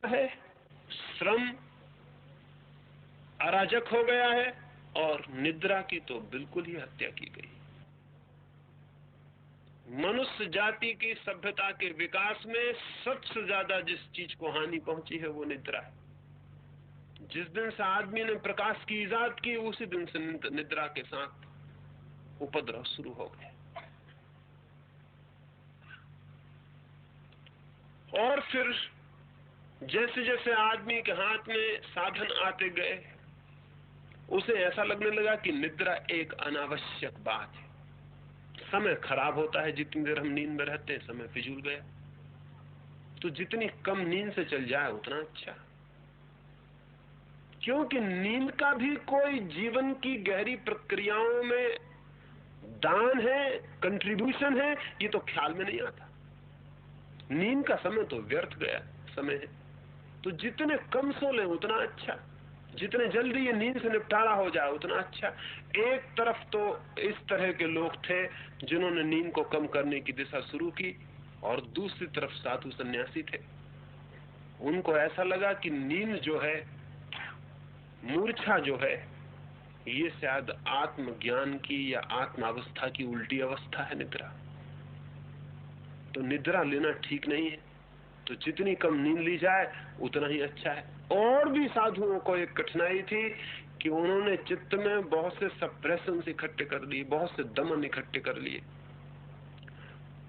है, श्रम अराजक हो गया है, और निद्रा की तो बिल्कुल ही हत्या की गई। मनुष्य जाति की सभ्यता के विकास में सबसे ज्यादा जिस चीज को हानि पहुंची है वो निद्रा है। जिस दिन से आदमी ने प्रकाश की इजाद की, उसी दिन से निद्रा के साथ उपद्रव शुरू हो गए। और फिर जैसे जैसे आदमी के हाथ में साधन आते गए, उसे ऐसा लगने लगा कि निद्रा एक अनावश्यक बात है। समय खराब होता है, जितनी देर हम नींद में रहते हैं समय फिजूल गया। तो जितनी कम नींद से चल जाए उतना अच्छा, क्योंकि नींद का भी कोई जीवन की गहरी प्रक्रियाओं में दान है, कंट्रीब्यूशन है, ये तो ख्याल में नहीं आता। नींद का समय तो व्यर्थ गया समय है। तो जितने कम सो ले उतना अच्छा, जितने जल्दी ये नींद से निपटारा हो जाए उतना अच्छा। एक तरफ तो इस तरह के लोग थे जिन्होंने नींद को कम करने की दिशा शुरू की, और दूसरी तरफ साधु सन्यासी थे। उनको ऐसा लगा कि नींद जो है, मूर्छा जो है, ये शायद आत्मज्ञान की या आत्मावस्था की उल्टी अवस्था है निद्रा। तो निद्रा लेना ठीक नहीं है, तो जितनी कम नींद ली जाए उतना ही अच्छा है। और भी साधुओं को एक कठिनाई थी कि उन्होंने चित्त में बहुत से सप्रेशन इकट्ठे कर लिए, बहुत से दमन इकट्ठे कर लिए।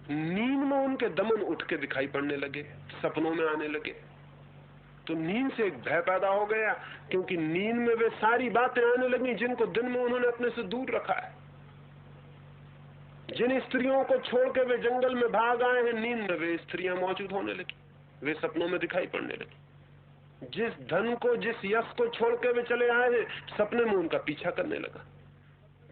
नींद में उनके दमन उठ के दिखाई पड़ने लगे, सपनों में आने लगे। तो नींद से एक भय पैदा हो गया, क्योंकि नींद में वे सारी बातें आने लगी जिनको दिन में उन्होंने अपने से दूर रखा है। जिन स्त्रियों को छोड़ के वे जंगल में भाग आए हैं, नींद में वे स्त्रियां मौजूद होने लगी, वे सपनों में दिखाई पड़ने लगी। जिस धन को, जिस यश को छोड़ के वे चले आए हैं, सपने में उनका पीछा करने लगा।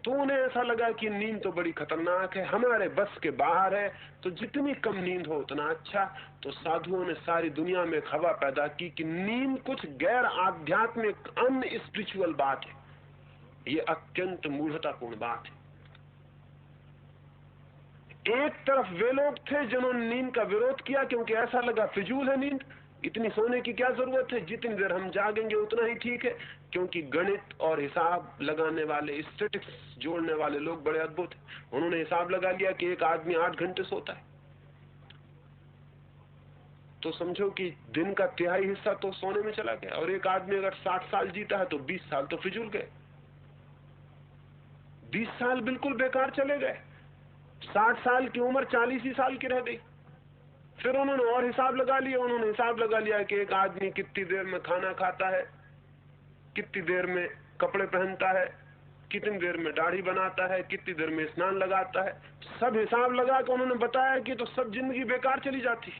तो उन्हें ऐसा लगा कि नींद तो बड़ी खतरनाक है, हमारे बस के बाहर है, तो जितनी कम नींद हो उतना अच्छा। तो साधुओं ने सारी दुनिया में एक हवा पैदा की कि नींद कुछ गैर आध्यात्मिक, अनस्पिरिचुअल बात है, ये अत्यंत मूढ़तापूर्ण बात है। एक तरफ वे लोग थे जिन्होंने नींद का विरोध किया, क्योंकि ऐसा लगा फिजूल है नींद, इतनी सोने की क्या जरूरत है, जितनी देर हम जागेंगे उतना ही ठीक है। क्योंकि गणित और हिसाब लगाने वाले, स्टैटिस्टिक्स जोड़ने वाले लोग बड़े अद्भुत हैं। उन्होंने हिसाब लगा लिया कि एक आदमी 8 घंटे सोता है, तो समझो कि दिन का तिहाई हिस्सा तो सोने में चला गया। और एक आदमी अगर 60 साल जीता है तो 20 साल तो फिजूल गए, 20 साल बिल्कुल बेकार चले गए। 60 साल की उम्र 40 ही साल की रह गई। फिर उन्होंने और हिसाब लगा लिया, उन्होंने हिसाब लगा लिया कि एक आदमी कितनी देर में खाना खाता है, कितनी देर में कपड़े पहनता है, कितनी देर में दाढ़ी बनाता है, कितनी देर में स्नान लगाता है। सब हिसाब लगा कर उन्होंने बताया कि तो सब जिंदगी बेकार चली जाती।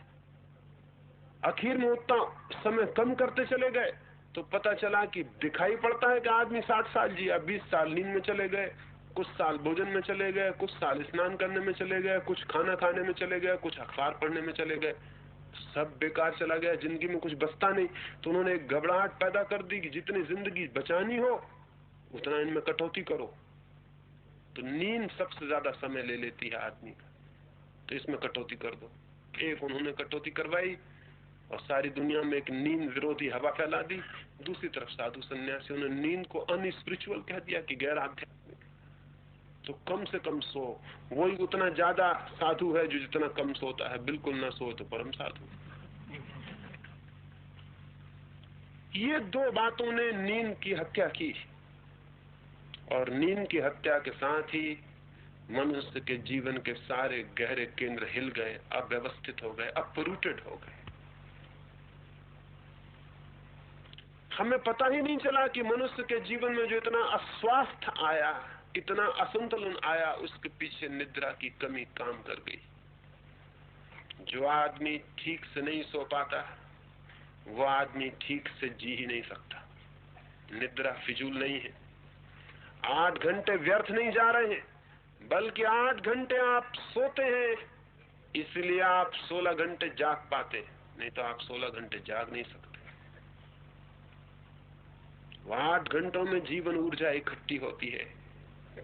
आखिर में उतना समय कम करते चले गए तो पता चला कि दिखाई पड़ता है कि आदमी 60 साल जिया, 20 साल नींद में चले गए, कुछ साल भोजन में चले गए, कुछ साल स्नान करने में चले गए, कुछ खाना खाने में चले गए, कुछ अखबार पढ़ने में चले गए। सब बेकार चला गया, जिंदगी में कुछ बचता नहीं। तो उन्होंने एक घबराहट पैदा कर दी कि जितनी जिंदगी बचानी हो उतना इनमें कटौती करो। तो नींद सबसे ज्यादा समय ले लेती है आदमी का, तो इसमें कटौती कर दो। एक उन्होंने कटौती करवाई और सारी दुनिया में एक नींद विरोधी हवा फैला दी। दूसरी तरफ साधु सन्यासियों ने नींद को अनस्पिरिचुअल कह दिया कि गैर आध्यात्मिक। तो कम से कम सो, वही उतना ज्यादा साधु है जो जितना कम सोता है। बिल्कुल ना सो तो परम साधु। ये दो बातों ने नींद की हत्या की, और नींद की हत्या के साथ ही मनुष्य के जीवन के सारे गहरे केंद्र हिल गए, अव्यवस्थित हो गए, अपरूटेड हो गए। हमें पता ही नहीं चला कि मनुष्य के जीवन में जो इतना अस्वास्थ्य आया, इतना असंतुलन आया, उसके पीछे निद्रा की कमी काम कर गई। जो आदमी ठीक से नहीं सो पाता, वो आदमी ठीक से जी ही नहीं सकता। निद्रा फिजूल नहीं है। 8 घंटे व्यर्थ नहीं जा रहे हैं, बल्कि 8 घंटे आप सोते हैं, इसलिए आप 16 घंटे जाग पाते हैं, नहीं तो आप 16 घंटे जाग नहीं सकते। 8 घंटों में जीवन ऊर्जा इकट्ठी होती है,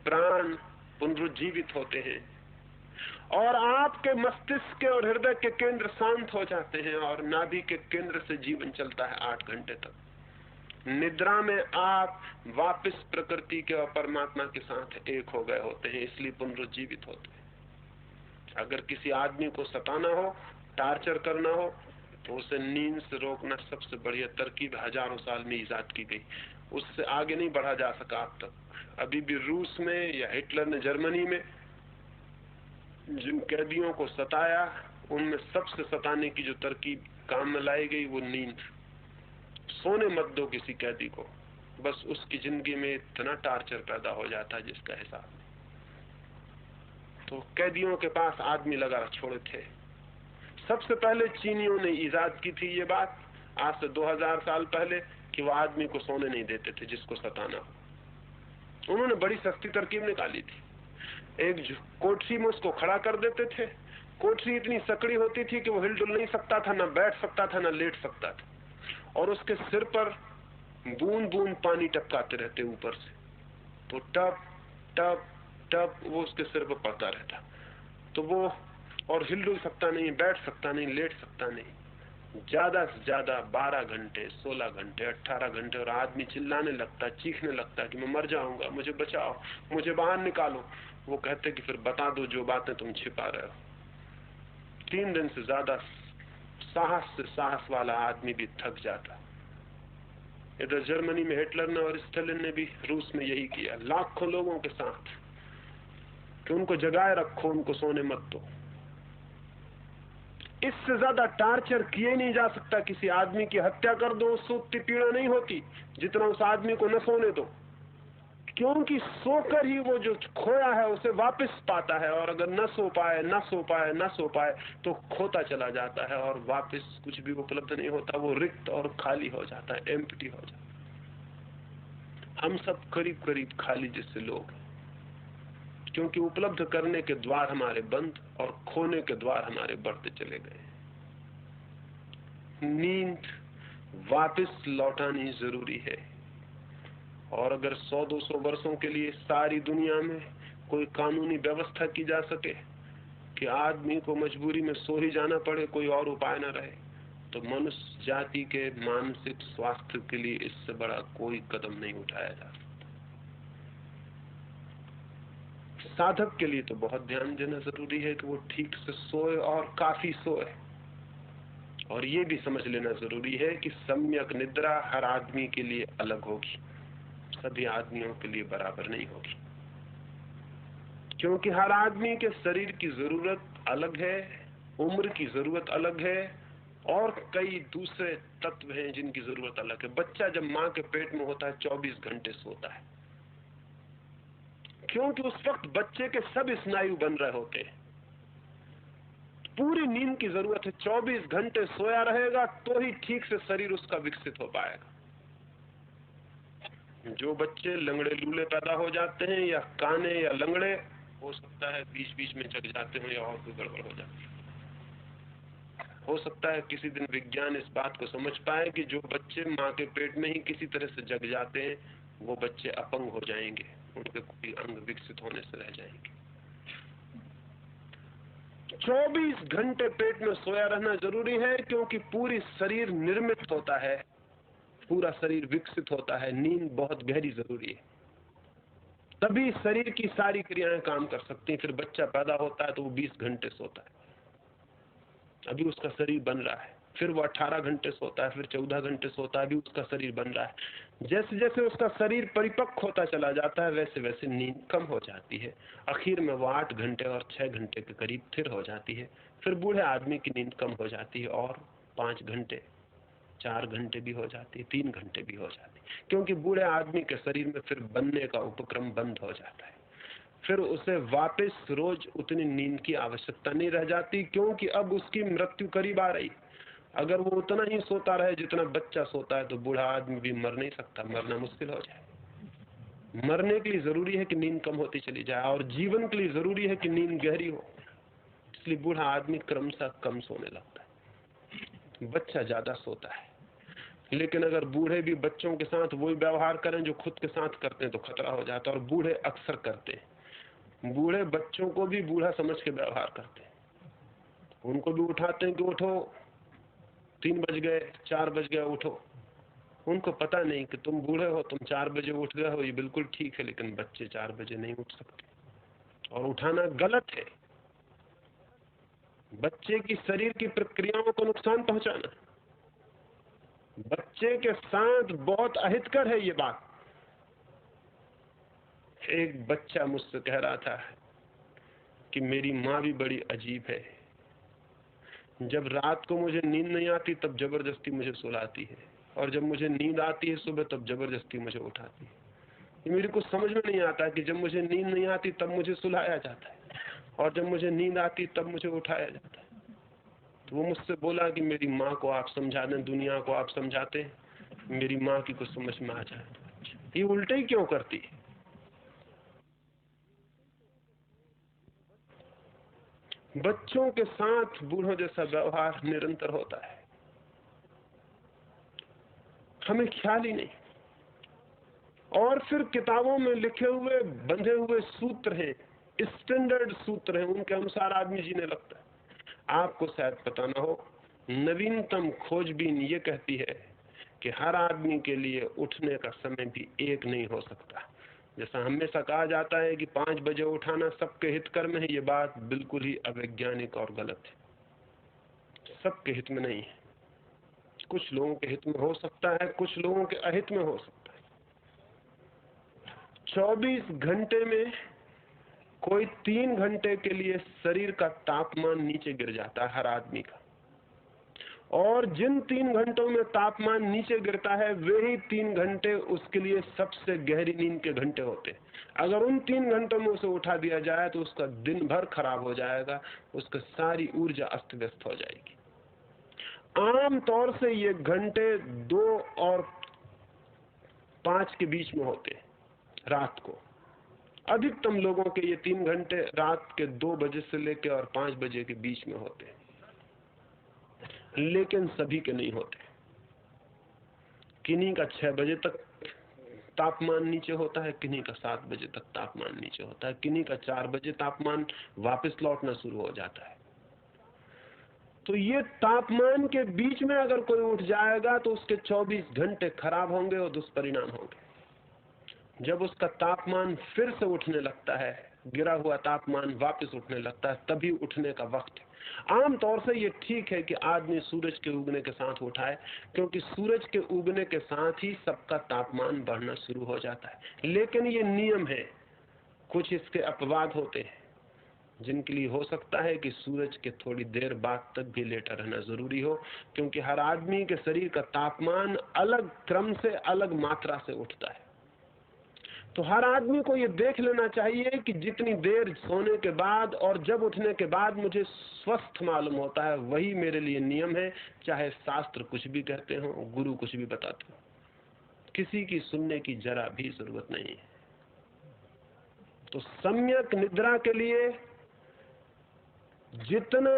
प्राण पुनरुज्जीवित होते हैं, और आपके मस्तिष्क के और हृदय के केंद्र शांत हो जाते हैं और नाभि के केंद्र से जीवन चलता है 8 घंटे तक। निद्रा में आप वापस प्रकृति के और परमात्मा के साथ एक हो गए होते हैं, इसलिए पुनरुज्जीवित होते हैं। अगर किसी आदमी को सताना हो, टार्चर करना हो, तो उसे नींद से रोकना सबसे बढ़िया तरकीब हजारों साल में इजाद की गई। उससे आगे नहीं बढ़ा जा सका अब तक। अभी भी रूस में या हिटलर ने जर्मनी में जिन कैदियों को सताया, उनमें सबसे सताने की जो तरकीब काम में लाई गई वो नींद। सोने मत दो किसी कैदी को, बस उसकी जिंदगी में इतना टार्चर पैदा हो जाता है जिसका हिसाब नहीं। तो कैदियों के पास आदमी लगा छोड़े थे। सबसे पहले चीनियों ने इजाद की थी ये बात, आज से 2000 साल पहले, कि वो आदमी को सोने नहीं देते थे जिसको सताना हो। उन्होंने बड़ी सस्ती तरकीब निकाली थी। एक कोठरी में उसको खड़ा कर देते थे। कोठरी इतनी सकड़ी होती थी कि वो हिलडुल नहीं सकता था, ना बैठ सकता था, ना लेट सकता था, और उसके सिर पर बूंद बूंद पानी टपकाते रहते ऊपर से, तो टप टप टप वो उसके सिर पर पड़ता रहता। तो वो और हिलडुल सकता नहीं, बैठ सकता नहीं, लेट सकता नहीं। ज्यादा से ज्यादा 12 घंटे, 16 घंटे, 18 घंटे, और आदमी चिल्लाने लगता, चीखने लगता कि मैं मर जाऊंगा, मुझे बचाओ, मुझे बाहर निकालो। वो कहते कि फिर बता दो जो बातें तुम छिपा रहे हो। 3 दिन से ज्यादा साहस से साहस वाला आदमी भी थक जाता। इधर जर्मनी में हिटलर ने और स्टालिन ने भी रूस में यही किया, लाखों लोगों के साथ, कि उनको जगाए रखो, उनको सोने मत दो। इससे ज्यादा टार्चर किए नहीं जा सकता। किसी आदमी की हत्या कर दो, उससे उतनी पीड़ा नहीं होती जितना उस आदमी को न सोने दो, क्योंकि सोकर ही वो जो खोया है उसे वापस पाता है, और अगर न सो पाए, न सो पाए, न सो पाए, तो खोता चला जाता है और वापस कुछ भी उपलब्ध नहीं होता। वो रिक्त और खाली हो जाता है, एम्प्टी हो जाता है। हम सब करीब करीब खाली जैसे लोग हैं, क्योंकि उपलब्ध करने के द्वार हमारे बंद और खोने के द्वार हमारे बढ़ते चले गए। नींद वापस लौटानी जरूरी है, और अगर 100-200 वर्षों के लिए सारी दुनिया में कोई कानूनी व्यवस्था की जा सके कि आदमी को मजबूरी में सो ही जाना पड़े, कोई और उपाय न रहे, तो मनुष्य जाति के मानसिक स्वास्थ्य के लिए इससे बड़ा कोई कदम नहीं उठाया जा सकता। साधक के लिए तो बहुत ध्यान देना जरूरी है कि वो ठीक से सोए और काफी सोए, और ये भी समझ लेना जरूरी है कि सम्यक निद्रा हर आदमी के लिए अलग होगी, सभी आदमियों के लिए बराबर नहीं होगी, क्योंकि हर आदमी के शरीर की जरूरत अलग है, उम्र की जरूरत अलग है, और कई दूसरे तत्व हैं जिनकी जरूरत अलग है। बच्चा जब मां के पेट में होता है 24 घंटे सोता है, क्योंकि उस वक्त बच्चे के सब स्नायु बन रहे होते हैं। पूरी नींद की जरूरत है। 24 घंटे सोया रहेगा तो ही ठीक से शरीर उसका विकसित हो पाएगा। जो बच्चे लंगड़े लूले पैदा हो जाते हैं या काने या लंगड़े, हो सकता है बीच बीच में जग जाते हो या और कोई गड़बड़ हो जाती है। हो सकता है किसी दिन विज्ञान इस बात को समझ पाए कि जो बच्चे मां के पेट में ही किसी तरह से जग जाते हैं, वो बच्चे अपंग हो जाएंगे, उनके कोई अंग विकसित होने से रह जाएंगे। 24 घंटे पेट में सोया रहना जरूरी है, क्योंकि पूरी शरीर निर्मित होता है, पूरा शरीर विकसित होता है। नींद बहुत गहरी जरूरी है, तभी शरीर की सारी क्रियाएं काम कर सकती हैं। फिर बच्चा पैदा होता है तो वो 20 घंटे सोता है, अभी उसका शरीर बन रहा है। फिर वो 18 घंटे सोता है, फिर 14 घंटे सोता है, अभी उसका शरीर बन रहा है। जैसे जैसे उसका शरीर परिपक्व होता चला जाता है, वैसे वैसे नींद कम हो जाती है। आखिर में वो 8 घंटे और 6 घंटे के करीब स्थिर हो जाती है। फिर बूढ़े आदमी की नींद कम हो जाती है और 5 घंटे, 4 घंटे भी हो जाती है, 3 घंटे भी हो जाती है, क्योंकि बूढ़े आदमी के शरीर में फिर बनने का उपक्रम बंद हो जाता है। फिर उसे वापस रोज उतनी नींद की आवश्यकता नहीं रह जाती, क्योंकि अब उसकी मृत्यु करीब आ रही। अगर वो उतना ही सोता रहे जितना बच्चा सोता है, तो बूढ़ा आदमी भी मर नहीं सकता, मरना मुश्किल हो जाए। मरने के लिए जरूरी है कि नींद कम होती चली जाए, और जीवन के लिए जरूरी है कि नींद गहरी हो। इसलिए बूढ़ा आदमी क्रमशः कम सोने लगता है, बच्चा ज्यादा सोता है। लेकिन अगर बूढ़े भी बच्चों के साथ वही व्यवहार करें जो खुद के साथ करते हैं, तो खतरा हो जाता है, और बूढ़े अक्सर करते हैं। बूढ़े बच्चों को भी बूढ़ा समझ के व्यवहार करते हैं। उनको भी उठाते हैं कि उठो, 3 बज गए, 4 बज गए, उठो। उनको पता नहीं कि तुम बूढ़े हो, तुम 4 बजे उठ गए हो, ये बिल्कुल ठीक है, लेकिन बच्चे 4 बजे नहीं उठ सकते, और उठाना गलत है। बच्चे की शरीर की प्रक्रियाओं को नुकसान पहुंचाना, बच्चे के साथ बहुत अहितकर है ये बात। एक बच्चा मुझसे कह रहा था कि मेरी माँ भी बड़ी अजीब है, जब रात को मुझे नींद नहीं आती तब जबरदस्ती मुझे सुलाती है, और जब मुझे नींद आती है सुबह तब जबरदस्ती मुझे उठाती है। ये मेरे को समझ में नहीं आता कि जब मुझे नींद नहीं आती तब मुझे सुलाया जाता है, और जब मुझे नींद आती तब मुझे उठाया जाता है। तो वो मुझसे बोला कि मेरी माँ को आप समझा दें, दुनिया को आप समझाते, मेरी माँ की कुछ समझ में आ जाए। ये उल्टे ही क्यों करती है? बच्चों के साथ बूढ़ों जैसा व्यवहार निरंतर होता है, हमें ख्याल ही नहीं। और फिर किताबों में लिखे हुए बंधे हुए सूत्र हैं, स्टैंडर्ड सूत्र हैं, उनके अनुसार आदमी जीने लगता है। आपको शायद पता ना हो, नवीनतम खोजबीन ये कहती है कि हर आदमी के लिए उठने का समय भी एक नहीं हो सकता। जैसा हमेशा कहा जाता है कि 5 बजे उठाना सबके हितकर में है, ये बात बिल्कुल ही अवैज्ञानिक और गलत है। सबके हित में नहीं है, कुछ लोगों के हित में हो सकता है, कुछ लोगों के अहित में हो सकता है। 24 घंटे में कोई 3 घंटे के लिए शरीर का तापमान नीचे गिर जाता है हर आदमी का, और जिन 3 घंटों में तापमान नीचे गिरता है वे ही 3 घंटे उसके लिए सबसे गहरी नींद के घंटे होते हैं। अगर उन 3 घंटों में उसे उठा दिया जाए तो उसका दिन भर खराब हो जाएगा, उसकी सारी ऊर्जा अस्त व्यस्त हो जाएगी। आम तौर से ये घंटे 2 और 5 के बीच में होते हैं रात को। अधिकतम लोगों के ये 3 घंटे रात के 2 बजे से लेकर और 5 बजे के बीच में होते हैं, लेकिन सभी के नहीं होते। किन्हीं का 6 बजे तक तापमान नीचे होता है, किन्हीं का 7 बजे तक तापमान नीचे होता है, किन्हीं का 4 बजे तापमान वापस लौटना शुरू हो जाता है। तो ये तापमान के बीच में अगर कोई उठ जाएगा तो उसके 24 घंटे खराब होंगे और दुष्परिणाम होंगे। जब उसका तापमान फिर से उठने लगता है, गिरा हुआ तापमान वापस उठने लगता है, तभी उठने का वक्त है। आम तौर से ये ठीक है कि आदमी सूरज के उगने के साथ उठाए, क्योंकि सूरज के उगने के साथ ही सबका तापमान बढ़ना शुरू हो जाता है। लेकिन ये नियम है, कुछ इसके अपवाद होते हैं जिनके लिए हो सकता है कि सूरज के थोड़ी देर बाद तक भी लेटा रहना जरूरी हो, क्योंकि हर आदमी के शरीर का तापमान अलग क्रम से अलग मात्रा से उठता है। तो हर आदमी को ये देख लेना चाहिए कि जितनी देर सोने के बाद और जब उठने के बाद मुझे स्वस्थ मालूम होता है, वही मेरे लिए नियम है, चाहे शास्त्र कुछ भी कहते हो, गुरु कुछ भी बताते हो। किसी की सुनने की जरा भी जरूरत नहीं है। तो सम्यक निद्रा के लिए जितना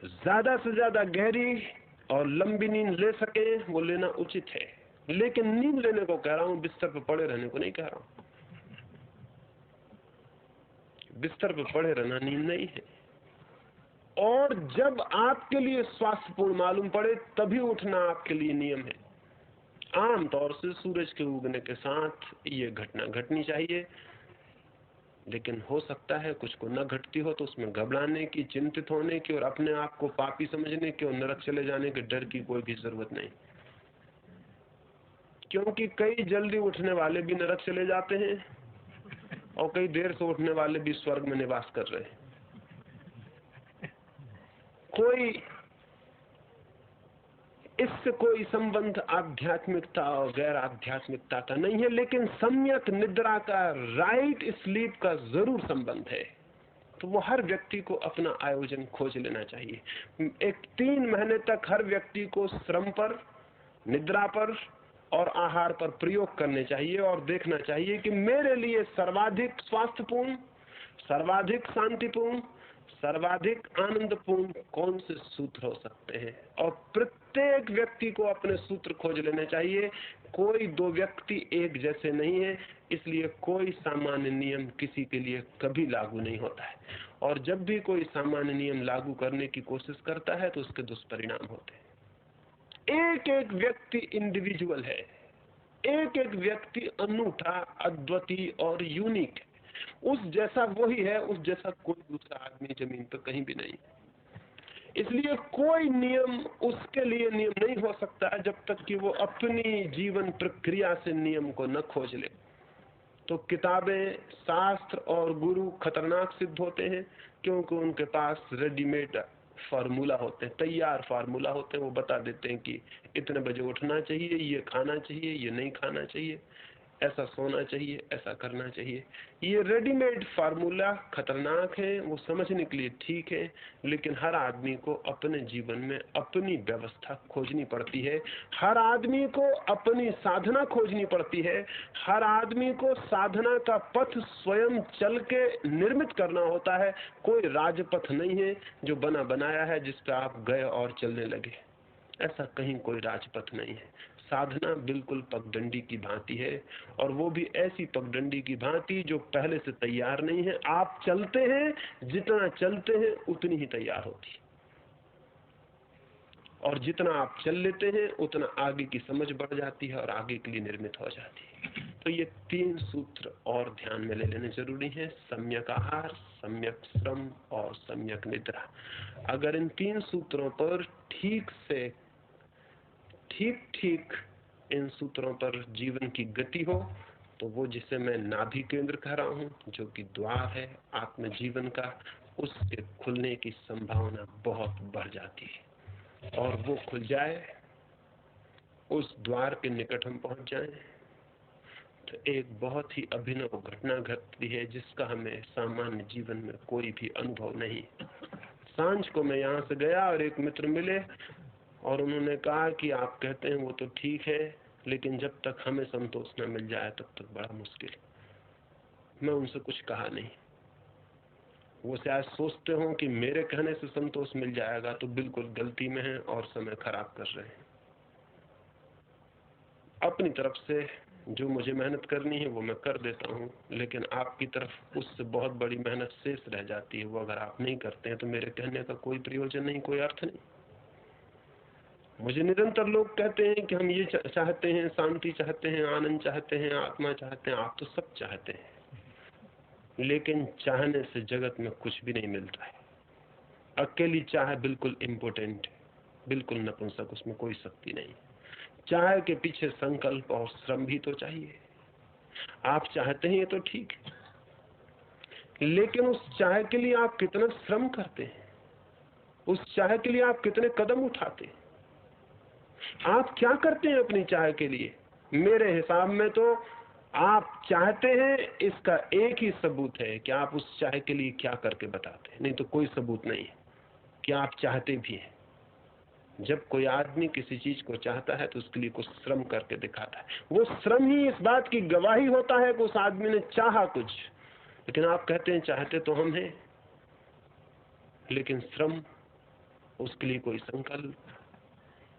ज्यादा से ज्यादा गहरी और लंबी नींद ले सके वो लेना उचित है। लेकिन नींद लेने को कह रहा हूं, बिस्तर पर पड़े रहने को नहीं कह रहा हूं। बिस्तर पर पड़े रहना नींद नहीं है। और जब आपके लिए स्वास्थ्यपूर्ण मालूम पड़े तभी उठना आपके लिए नियम है। आम तौर से सूरज के उगने के साथ ये घटना घटनी चाहिए, लेकिन हो सकता है कुछ को न घटती हो, तो उसमें घबराने की, चिंतित होने की और अपने आप को पापी समझने की और नरक चले जाने के डर की कोई भी जरूरत नहीं, क्योंकि कई जल्दी उठने वाले भी नरक चले जाते हैं और कई देर से उठने वाले भी स्वर्ग में निवास कर रहे हैं। कोई इससे कोई संबंध आध्यात्मिकता और गैर आध्यात्मिकता का नहीं है, लेकिन सम्यक निद्रा का, राइट स्लीप का जरूर संबंध है। तो वो हर व्यक्ति को अपना आयोजन खोज लेना चाहिए। एक 3 महीने तक हर व्यक्ति को श्रम पर, निद्रा पर और आहार पर प्रयोग करने चाहिए और देखना चाहिए कि मेरे लिए सर्वाधिक स्वास्थ्यपूर्ण, सर्वाधिक शांतिपूर्ण, सर्वाधिक आनंदपूर्ण कौन से सूत्र हो सकते हैं, और प्रत्येक व्यक्ति को अपने सूत्र खोज लेने चाहिए। कोई दो व्यक्ति एक जैसे नहीं है, इसलिए कोई सामान्य नियम किसी के लिए कभी लागू नहीं होता है, और जब भी कोई सामान्य नियम लागू करने की कोशिश करता है तो उसके दुष्परिणाम होते हैं। एक एक व्यक्ति इंडिविजुअल है, एक एक व्यक्ति अनूठा, अद्वितीय और यूनिक है। उस जैसा वही है, उस जैसा कोई दूसरा आदमी जमीन पर कहीं भी नहीं। इसलिए कोई नियम उसके लिए नियम नहीं हो सकता जब तक कि वो अपनी जीवन प्रक्रिया से नियम को न खोज ले। तो किताबें, शास्त्र और गुरु खतरनाक सिद्ध होते हैं, क्योंकि उनके पास रेडीमेड फार्मूला होते हैं, तैयार फार्मूला होते हैं। वो बता देते हैं कि इतने बजे उठना चाहिए, ये खाना चाहिए, ये नहीं खाना चाहिए, ऐसा सोना चाहिए, ऐसा करना चाहिए। ये रेडीमेड फार्मूला खतरनाक है, वो समझने के लिए ठीक है, लेकिन हर आदमी को अपने जीवन में अपनी व्यवस्था खोजनी पड़ती है। हर आदमी को अपनी साधना खोजनी पड़ती है। हर आदमी को साधना का पथ स्वयं चल के निर्मित करना होता है। कोई राजपथ नहीं है जो बना बनाया है जिस पे आप गए और चलने लगे। ऐसा कहीं कोई राजपथ नहीं है। साधना बिल्कुल पगडंडी की भांति है, और वो भी ऐसी पगडंडी की भांति जो पहले से तैयार नहीं है। आप चलते हैं, जितना चलते हैं उतनी ही तैयार होती है, और जितना आप चल लेते हैं उतना आगे की समझ बढ़ जाती है और आगे के लिए निर्मित हो जाती है। तो ये 3 सूत्र और ध्यान में ले लेने जरूरी हैं: सम्यक आहार, सम्यक श्रम और सम्यक निद्रा। अगर इन 3 सूत्रों पर ठीक इन सूत्रों पर जीवन की गति हो, तो वो जिसे मैं नाभि केंद्र कह रहा हूँ, जो कि द्वार है आत्म जीवन का, उसके खुलने की संभावना बहुत बढ़ जाती है। और वो खुल जाए, उस द्वार के निकट हम पहुंच जाएं, तो एक बहुत ही अभिनव घटना घटती है जिसका हमें सामान्य जीवन में कोई भी अनुभव नहीं। सांझ को मैं यहाँ से गया और एक मित्र मिले, और उन्होंने कहा कि आप कहते हैं वो तो ठीक है, लेकिन जब तक हमें संतोष न मिल जाए तब तक बड़ा मुश्किल। मैं उनसे कुछ कहा नहीं। वो शायद सोचते हो कि मेरे कहने से संतोष मिल जाएगा, तो बिल्कुल गलती में है और समय खराब कर रहे हैं। अपनी तरफ से जो मुझे मेहनत करनी है वो मैं कर देता हूँ, लेकिन आपकी तरफ उससे बहुत बड़ी मेहनत शेष रह जाती है। वो अगर आप नहीं करते हैं तो मेरे कहने का कोई प्रयोजन नहीं, कोई अर्थ नहीं। मुझे निरंतर लोग कहते हैं कि हम ये चाहते हैं, शांति चाहते हैं, आनंद चाहते हैं, आत्मा चाहते हैं। आप तो सब चाहते हैं, लेकिन चाहने से जगत में कुछ भी नहीं मिलता है। अकेली चाह बिल्कुल इम्पोर्टेंट है, बिल्कुल नपुंसक, उसमें कोई शक्ति नहीं। चाह के पीछे संकल्प और श्रम भी तो चाहिए। आप चाहते हैं ये तो ठीक है, लेकिन उस चाह के लिए आप कितना श्रम करते हैं, उस चाह के लिए आप कितने कदम उठाते हैं, आप क्या करते हैं अपनी चाह के लिए? मेरे हिसाब में तो आप चाहते हैं, इसका एक ही सबूत है कि आप उस चाह के लिए क्या करके बताते हैं, नहीं तो कोई सबूत नहीं है कि आप चाहते भी हैं। जब कोई आदमी किसी चीज को चाहता है तो उसके लिए कुछ श्रम करके दिखाता है। वो श्रम ही इस बात की गवाही होता है कि उस आदमी ने चाहा कुछ। लेकिन आप कहते हैं चाहते तो हम हैं, लेकिन श्रम, उसके लिए कोई संकल्प,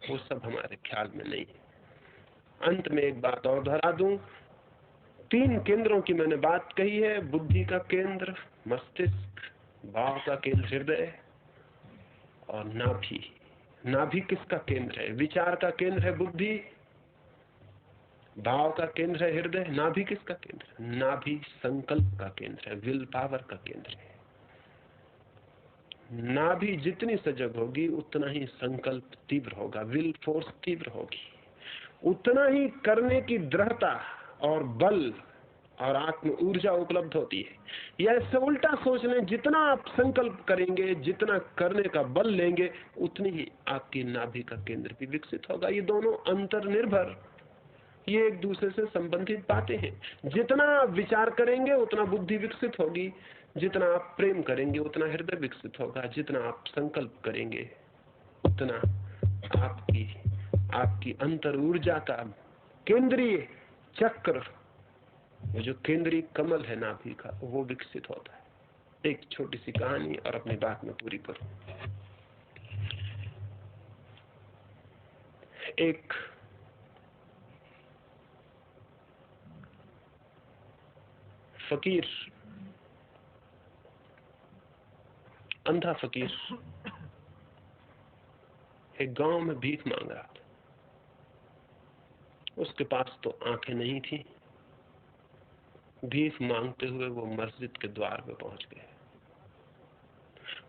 वो सब हमारे ख्याल में नहीं है। अंत में एक बात और दोहरा दूं, 3 केंद्रों की मैंने बात कही है: बुद्धि का केंद्र मस्तिष्क, भाव का केंद्र हृदय, और नाभि। नाभि किसका केंद्र है? विचार का केंद्र है बुद्धि, भाव का केंद्र है हृदय। नाभि किसका केंद्र है? नाभि संकल्प का केंद्र है, विल पावर का केंद्र है। नाभि जितनी सजग होगी उतना ही संकल्प तीव्र होगा, विल फोर्स तीव्र होगी, उतना ही करने की दृढ़ता और बल और आत्म ऊर्जा उपलब्ध होती है। या इससे उल्टा सोच लें, जितना आप संकल्प करेंगे, जितना करने का बल लेंगे, उतनी ही आपकी नाभि का केंद्र भी विकसित होगा। ये दोनों अंतर्निर्भर, ये एक दूसरे से संबंधित बातें हैं। जितना आप विचार करेंगे उतना बुद्धि विकसित होगी, जितना आप प्रेम करेंगे उतना हृदय विकसित होगा, जितना आप संकल्प करेंगे उतना आपकी अंतर ऊर्जा का केंद्रीय चक्र, वो जो केंद्रीय कमल है नाभि का, वो विकसित होता है। एक छोटी सी कहानी और अपनी बात में पूरी करूं। एक फकीर, अंधा फकीर, एक गांव में भीख मांग रहा था। उसके पास तो आंखें नहीं थी। भीख मांगते हुए वो मस्जिद के द्वार पे पहुंच गया।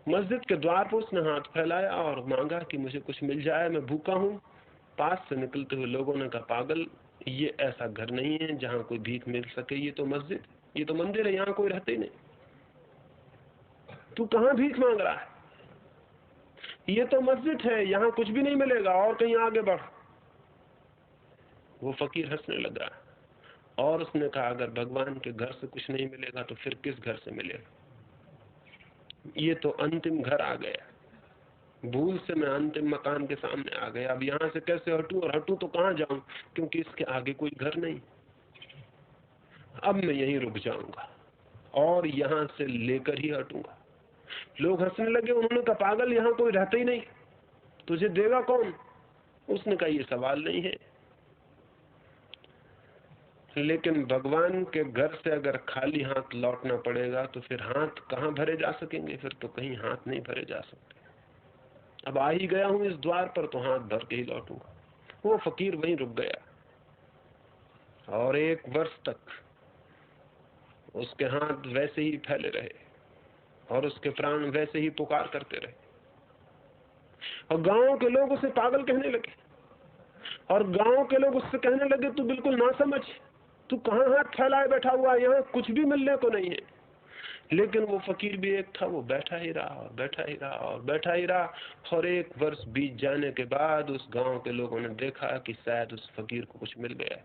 मस्जिद के द्वार पर उसने हाथ फैलाया और मांगा कि मुझे कुछ मिल जाए, मैं भूखा हूं। पास से निकलते हुए लोगों ने कहा, पागल, ये ऐसा घर नहीं है जहां कोई भीख मिल सके। ये तो मस्जिद, ये तो मंदिर है, यहाँ कोई रहते ही नहीं। तू कहां भीख मांग रहा है? ये तो मस्जिद है, यहाँ कुछ भी नहीं मिलेगा, और कहीं आगे बढ़। वो फकीर हंसने लगा और उसने कहा, अगर भगवान के घर से कुछ नहीं मिलेगा तो फिर किस घर से मिलेगा? ये तो अंतिम घर आ गया। भूल से मैं अंतिम मकान के सामने आ गया। अब यहाँ से कैसे हटूं, और हटूं तो कहाँ जाऊं, क्योंकि इसके आगे कोई घर नहीं। अब मैं यहीं रुक जाऊंगा और यहाँ से लेकर ही हटूंगा। लोग हंसने लगे। उन्होंने कहा, पागल, यहाँ कोई रहता ही नहीं, तुझे देगा कौन? उसने कहा, ये सवाल नहीं है, लेकिन भगवान के घर से अगर खाली हाथ लौटना पड़ेगा तो फिर हाथ कहाँ भरे जा सकेंगे? फिर तो कहीं हाथ नहीं भरे जा सकते। अब आ ही गया हूं इस द्वार पर, तो हाथ भर के ही लौटूंगा। वो फकीर वहीं रुक गया और 1 वर्ष तक उसके हाथ वैसे ही फैले रहे और उसके प्राण वैसे ही पुकार करते रहे। और गांव के लोग उसे पागल कहने लगे और गांव के लोग उससे कहने लगे, तू बिल्कुल ना समझ, तू कहां हाथ फैलाए बैठा हुआ, यहाँ कुछ भी मिलने को नहीं है। लेकिन वो फकीर भी एक था, वो बैठा ही रहा और बैठा ही रहा और बैठा ही रहा। और 1 वर्ष बीत जाने के बाद उस गांव के लोगों ने देखा कि शायद उस फकीर को कुछ मिल गया।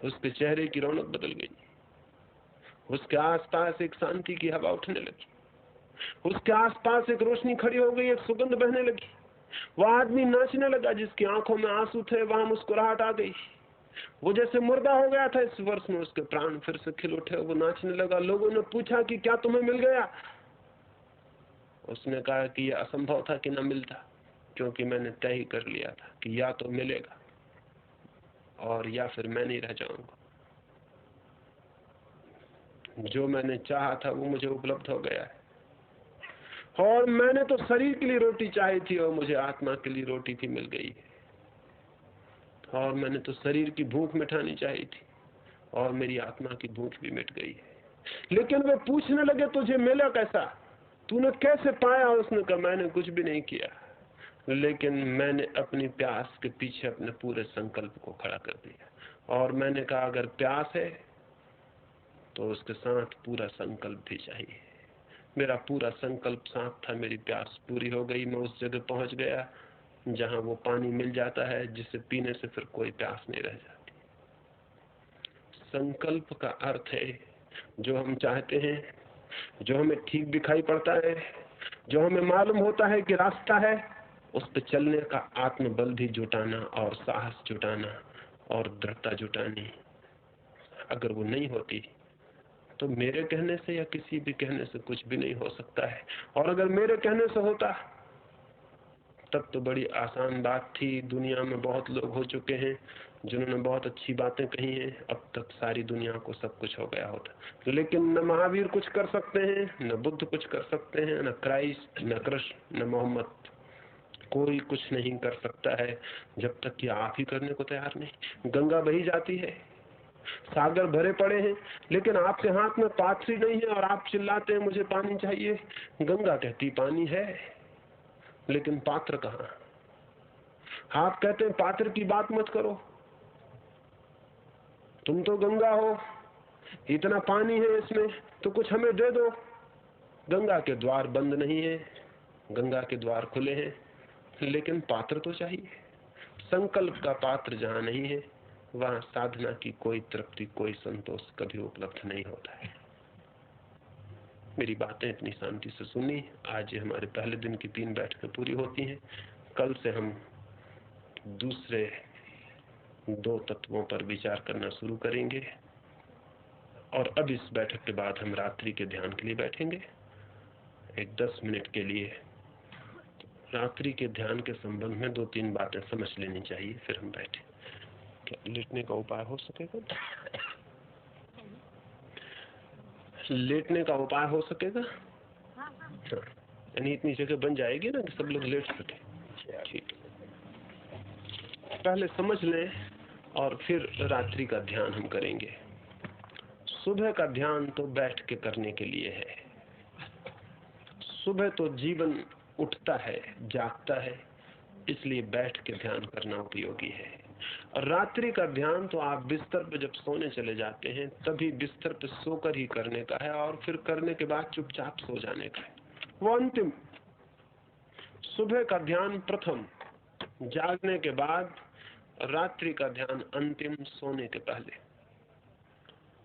उसके चेहरे की रौनक बदल गई। उसके आसपास एक शांति की हवा उठने लगी। उसके आसपास एक रोशनी खड़ी हो गई, एक सुगंध बहने लगी। वह आदमी नाचने लगा, जिसकी आंखों में आंसू थे वहां मुस्कुराहट आ गई। वो जैसे मुर्दा हो गया था, इस वर्ष में उसके प्राण फिर से खिल उठे। वो नाचने लगा। लोगों ने पूछा कि क्या तुम्हें मिल गया? उसने कहा कि यह असंभव था कि न मिलता, क्योंकि मैंने तय ही कर लिया था कि या तो मिलेगा और या फिर मैं नहीं रह जाऊंगा। जो मैंने चाहा था वो मुझे उपलब्ध हो गया है। और मैंने तो शरीर के लिए रोटी चाही थी और मुझे आत्मा के लिए रोटी भी मिल गई है। और मैंने तो शरीर की भूख मिटानी चाहिए थी और मेरी आत्मा की भूख भी मिट गई है। लेकिन वे पूछने लगे, तुझे मिला कैसा, तूने कैसे पाया? उसने कहा, मैंने कुछ भी नहीं किया, लेकिन मैंने अपनी प्यास के पीछे अपने पूरे संकल्प को खड़ा कर दिया। और मैंने कहा, अगर प्यास है तो उसके साथ पूरा संकल्प भी चाहिए। मेरा पूरा संकल्प साथ था, मेरी प्यास पूरी हो गई। मैं उस जगह पहुंच गया जहां वो पानी मिल जाता है जिसे पीने से फिर कोई प्यास नहीं रह जाती। संकल्प का अर्थ है जो हम चाहते हैं, जो हमें ठीक दिखाई पड़ता है, जो हमें मालूम होता है कि रास्ता है, उस पर चलने का आत्मबल भी जुटाना और साहस जुटाना और दृढ़ता जुटानी। अगर वो नहीं होती तो मेरे कहने से या किसी भी कहने से कुछ भी नहीं हो सकता है। और अगर मेरे कहने से होता तब तो बड़ी आसान बात थी। दुनिया में बहुत लोग हो चुके हैं जिन्होंने बहुत अच्छी बातें कही हैं, अब तक सारी दुनिया को सब कुछ हो गया होता। लेकिन न महावीर कुछ कर सकते हैं, न बुद्ध कुछ कर सकते हैं, न क्राइस्ट, न कृष्ण, न मोहम्मद। कोई कुछ नहीं कर सकता है जब तक कि आप ही करने को तैयार नहीं। गंगा बही जाती है, सागर भरे पड़े हैं, लेकिन आपके हाथ में पाथरी नहीं है और आप चिल्लाते हैं मुझे पानी चाहिए। गंगा कहती पानी है, लेकिन पात्र कहाँ? आप कहते हैं पात्र की बात मत करो, तुम तो गंगा हो, इतना पानी है इसमें, तो कुछ हमें दे दो। गंगा के द्वार बंद नहीं है, गंगा के द्वार खुले हैं, लेकिन पात्र तो चाहिए। संकल्प का पात्र जहां नहीं है वहां साधना की कोई तृप्ति, कोई संतोष कभी उपलब्ध नहीं होता है। मेरी बातें इतनी शांति से सुनी। आज ये हमारे पहले दिन की 3 बैठकें पूरी होती हैं। कल से हम दूसरे 2 तत्वों पर विचार करना शुरू करेंगे और अब इस बैठक के बाद हम रात्रि के ध्यान के लिए बैठेंगे, एक 10 मिनट के लिए। रात्रि के ध्यान के संबंध में 2-3 बातें समझ लेनी चाहिए, फिर हम बैठे। क्या लेटने का उपाय हो सकेगा? लेटने का उपाय हो सकेगा? हाँ, यानी इतनी जगह बन जाएगी ना कि सब लोग लेट सके। ठीक, पहले समझ लें और फिर रात्रि का ध्यान हम करेंगे। सुबह का ध्यान तो बैठ के करने के लिए है। सुबह तो जीवन उठता है, जागता है, इसलिए बैठ के ध्यान करना उपयोगी है। और रात्रि का ध्यान तो आप बिस्तर पे जब सोने चले जाते हैं तभी बिस्तर पे सोकर ही करने का है, और फिर करने के बाद चुपचाप सो जाने का है, वो अंतिम। सुबह का ध्यान प्रथम, जागने के बाद। रात्रि का ध्यान अंतिम, सोने के पहले।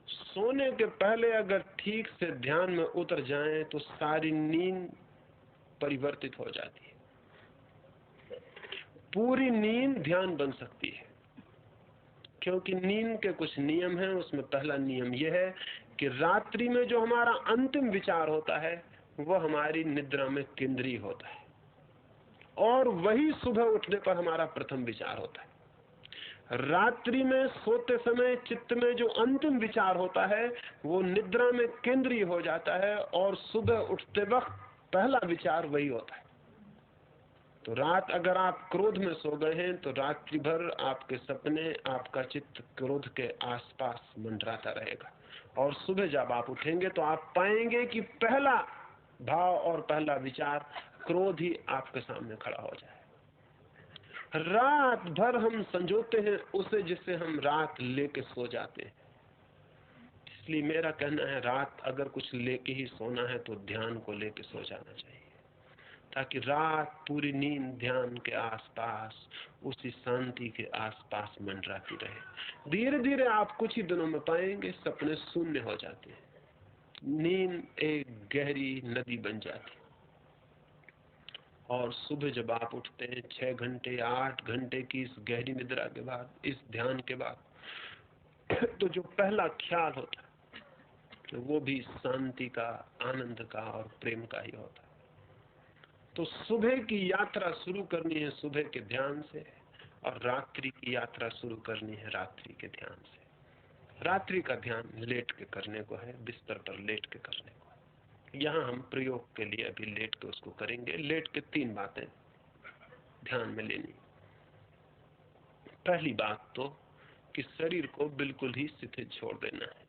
सोने के पहले अगर ठीक से ध्यान में उतर जाएं तो सारी नींद परिवर्तित हो जाती है। पूरी नींद ध्यान बन सकती है, क्योंकि नींद के कुछ नियम हैं। उसमें पहला नियम यह है कि रात्रि में जो हमारा अंतिम विचार होता है वह हमारी निद्रा में केंद्रीय होता है, और वही सुबह उठने पर हमारा प्रथम विचार होता है। रात्रि में सोते समय चित्त में जो अंतिम विचार होता है वो निद्रा में केंद्रीय हो जाता है, और सुबह उठते वक्त पहला विचार वही होता है। तो रात अगर आप क्रोध में सो गए हैं तो रात्रि भर आपके सपने, आपका चित्त क्रोध के आसपास मंडराता रहेगा, और सुबह जब आप उठेंगे तो आप पाएंगे कि पहला भाव और पहला विचार क्रोध ही आपके सामने खड़ा हो जाए। रात भर हम संजोते हैं उसे जिसे हम रात लेके सो जाते हैं। इसलिए मेरा कहना है, रात अगर कुछ लेके ही सोना है तो ध्यान को लेके सो जाना चाहिए, ताकि रात पूरी नींद ध्यान के आसपास, उसी शांति के आसपास मंडराती रहे। धीरे धीरे आप कुछ ही दिनों में पाएंगे सपने शून्य हो जाते हैं, नींद एक गहरी नदी बन जाती है। और सुबह जब आप उठते हैं 6 घंटे 8 घंटे की इस गहरी निद्रा के बाद, इस ध्यान के बाद, तो जो पहला ख्याल होता है तो वो भी शांति का, आनंद का और प्रेम का ही होता है। तो सुबह की यात्रा शुरू करनी है सुबह के ध्यान से, और रात्रि की यात्रा शुरू करनी है रात्रि के ध्यान से। रात्रि का ध्यान लेट के करने को है, बिस्तर पर लेट के करने को है। यहाँ हम प्रयोग के लिए अभी लेट के उसको करेंगे। लेट के 3 बातें ध्यान में लेनी। पहली बात तो कि शरीर को बिल्कुल ही शिथिल छोड़ देना है,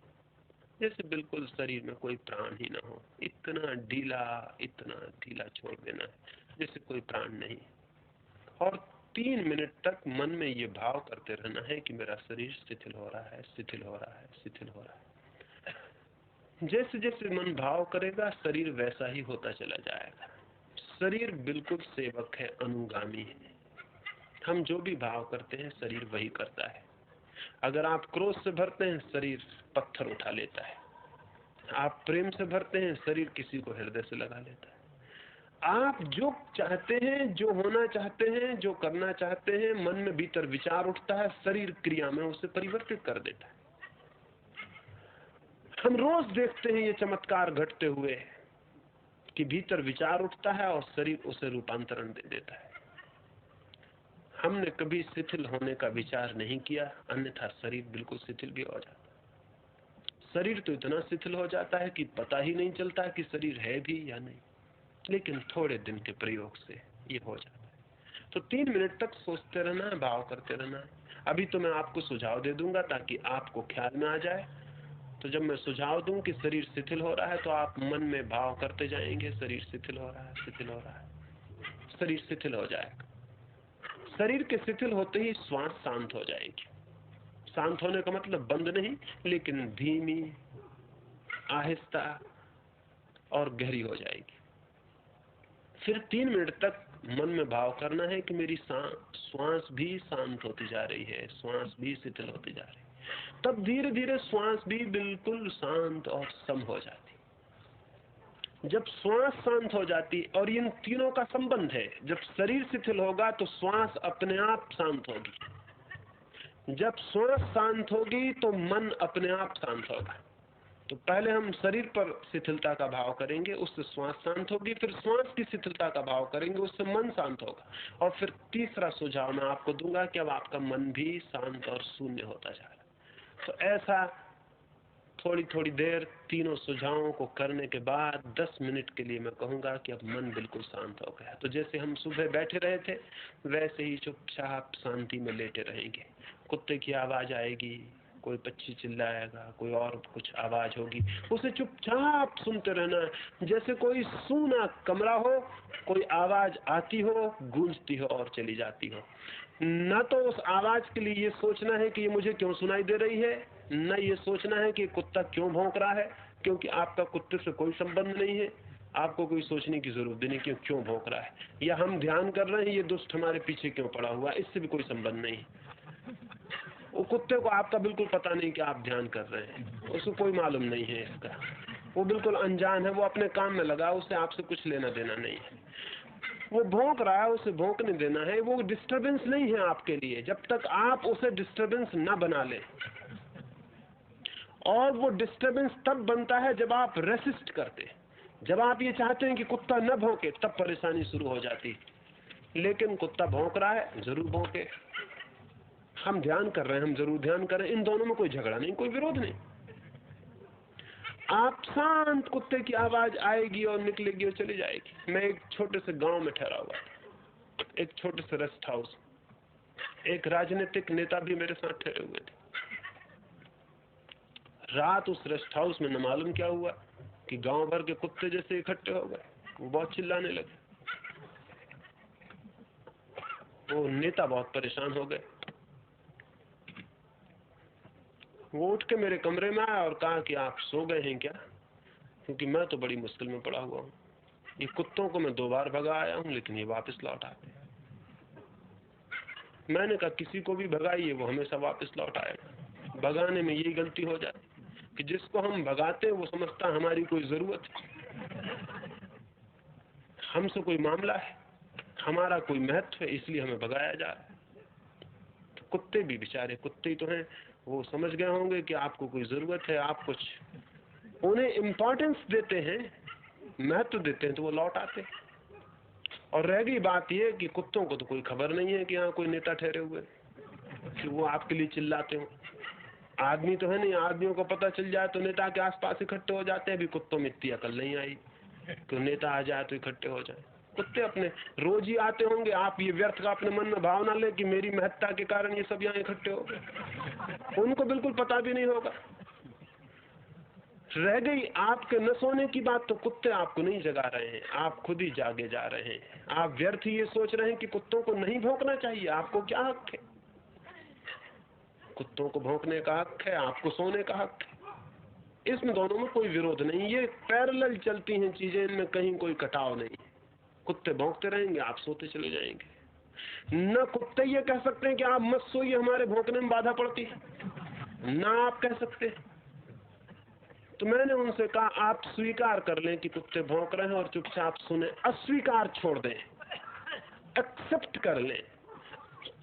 जैसे बिल्कुल शरीर में कोई प्राण ही ना हो। इतना ढीला छोड़ देना है जैसे कोई प्राण नहीं। और 3 मिनट तक मन में ये भाव करते रहना है कि मेरा शरीर शिथिल हो रहा है, शिथिल हो रहा है, शिथिल हो रहा है। जैसे जैसे मन भाव करेगा शरीर वैसा ही होता चला जाएगा। शरीर बिल्कुल सेवक है, अनुगामी है। हम जो भी भाव करते हैं शरीर वही करता है। अगर आप क्रोध से भरते हैं शरीर पत्थर उठा लेता है, आप प्रेम से भरते हैं शरीर किसी को हृदय से लगा लेता है। आप जो चाहते हैं, जो होना चाहते हैं, जो करना चाहते हैं, मन में भीतर विचार उठता है, शरीर क्रिया में उसे परिवर्तित कर देता है। हम रोज देखते हैं ये चमत्कार घटते हुए कि भीतर विचार उठता है और शरीर उसे रूपांतरण दे देता है। हमने कभी शिथिल होने का विचार नहीं किया, अन्यथा शरीर बिल्कुल शिथिल भी हो जाता। शरीर तो इतना शिथिल हो जाता है कि पता ही नहीं चलता कि शरीर है भी या नहीं, लेकिन थोड़े दिन के प्रयोग से ये हो जाता है। तो 3 मिनट तक सोचते रहना है, भाव करते रहना है। अभी तो मैं आपको सुझाव दे दूंगा ताकि आपको ख्याल में आ जाए। तो जब मैं सुझाव दूं कि शरीर शिथिल हो रहा है तो आप मन में भाव करते जाएंगे, शरीर शिथिल हो रहा है, शिथिल हो रहा है। शरीर शिथिल हो जाएगा। शरीर के शिथिल होते ही श्वास शांत हो जाएगी। शांत होने का मतलब बंद नहीं, लेकिन धीमी, आहिस्ता और गहरी हो जाएगी। फिर 3 मिनट तक मन में भाव करना है कि मेरी श्वास भी शांत होती जा रही है, श्वास भी शिथिल होती जा रही है। तब धीरे धीरे श्वास भी बिल्कुल शांत और सम हो जाती। जब श्वास शांत हो जाती, और इन तीनों का संबंध है, जब शरीर शिथिल होगा तो श्वास अपने आप शांत होगी। जब श्वास शांत होगी तो मन अपने आप शांत होगा। तो पहले हम शरीर पर शिथिलता का भाव करेंगे, उससे श्वास शांत होगी, फिर श्वास की शिथिलता का भाव करेंगे, उससे मन शांत होगा, और फिर तीसरा सुझाव मैं आपको दूंगा कि अब आपका मन भी शांत और शून्य होता जा रहा है। तो ऐसा थोड़ी थोड़ी देर तीनों सुझावों को करने के बाद 10 मिनट के लिए मैं कहूंगा कि अब मन बिल्कुल शांत हो गया। तो जैसे हम सुबह बैठे रहे थे वैसे ही चुपचाप शांति में लेटे रहेंगे। कुत्ते की आवाज आएगी, कोई पक्षी चिल्लाएगा, कोई और कुछ आवाज होगी, उसे चुपचाप सुनते रहना। जैसे कोई सूना कमरा हो, कोई आवाज आती हो, गूंजती हो और चली जाती हो। न तो उस आवाज के लिए ये सोचना है कि ये मुझे क्यों सुनाई दे रही है, न ये सोचना है कि कुत्ता क्यों भौंक रहा है, क्योंकि आपका कुत्ते से कोई संबंध नहीं है। आपको कोई सोचने की जरूरत भी नहीं कि क्यों भौंक रहा है, या हम ध्यान कर रहे हैं ये दुष्ट हमारे पीछे क्यों पड़ा हुआ, इससे भी कोई संबंध नहीं। वो कुत्ते को आपका बिल्कुल पता नहीं कि आप ध्यान कर रहे हैं, उसको कोई मालूम नहीं है इसका, वो बिल्कुल अनजान है, वो अपने काम में लगा, उसे आपसे कुछ लेना देना नहीं है। वो भौंक रहा है, उसे भौंकने देना है, वो डिस्टरबेंस नहीं है आपके लिए जब तक आप उसे डिस्टरबेंस ना बना लें। और वो डिस्टरबेंस तब बनता है जब आप रेसिस्ट करते, जब आप ये चाहते हैं कि कुत्ता न भौंके, तब परेशानी शुरू हो जाती। लेकिन कुत्ता भौंक रहा है, जरूर भौंके, हम ध्यान कर रहे हैं, हम जरूर ध्यान कर रहे हैं, इन दोनों में कोई झगड़ा नहीं, कोई विरोध नहीं। आप शांत, कुत्ते की आवाज आएगी और निकलेगी और चली जाएगी। मैं एक छोटे से गांव में ठहरा हुआ था, एक छोटे से रेस्ट हाउस, एक राजनीतिक नेता भी मेरे साथ ठहरे हुए थे। रात उस रेस्ट हाउस में न मालूम क्या हुआ कि गांव भर के कुत्ते जैसे इकट्ठे हो गए, वो बहुत चिल्लाने लगे। वो नेता बहुत परेशान हो गए। वो उठ के मेरे कमरे में आया और कहा कि आप सो गए हैं क्या, क्योंकि मैं तो बड़ी मुश्किल में पड़ा हुआ हूँ। ये कुत्तों को मैं 2 बार भगा आया हूँ, लेकिन ये वापस लौट आते। मैंने कहा किसी को भी भगाइए, वो हमेशा वापस लौट आएगा। भगाने में यही गलती हो जाती कि जिसको हम भगाते हैं वो समझता हमारी कोई जरूरत है, हमसे कोई मामला है, हमारा कोई महत्व है, इसलिए हमें भगाया जा रहा है। तो कुत्ते भी बेचारे कुत्ते ही तो हैं, वो समझ गए होंगे कि आपको कोई जरूरत है, आप कुछ उन्हें इम्पोर्टेंस देते हैं, महत्व देते हैं, तो वो लौट आते। और रह गई बात ये कि कुत्तों को तो कोई खबर नहीं है कि यहाँ कोई नेता ठहरे हुए कि वो आपके लिए चिल्लाते हो। आदमी तो है नहीं, आदमियों को पता चल जाए तो नेता के आसपास इकट्ठे हो जाते हैं। अभी कुत्तों में इतनी अकल नहीं आई कि नेता आ जाए तो इकट्ठे हो जाए। कुत्ते अपने रोज ही आते होंगे, आप ये व्यर्थ का अपने मन में भावना ले कि मेरी महत्ता के कारण ये सब यहाँ इकट्ठे हो गए, उनको बिल्कुल पता भी नहीं होगा। रह गई आपके न सोने की बात, तो कुत्ते आपको नहीं जगा रहे हैं, आप खुद ही जागे जा रहे हैं। आप व्यर्थ ये सोच रहे हैं कि कुत्तों को नहीं भौंकना चाहिए, आपको क्या हक है? कुत्तों को भौंकने का हक है, आपको सोने का हक है। इसमें दोनों में कोई विरोध नहीं, ये पैरेलल चलती हैं चीजें, इनमें कहीं कोई कटाव नहीं है। कुत्ते भौंकते रहेंगे, आप सोते चले जाएंगे। न कुत्ते ये कह सकते हैं कि आप मत सोइए, हमारे भौंकने में बाधा पड़ती है, ना आप कह सकते। तो मैंने उनसे कहा आप स्वीकार कर लें कि कुत्ते भौंक रहे हैं और चुपचाप सुने, अस्वीकार छोड़ दें, एक्सेप्ट कर लें,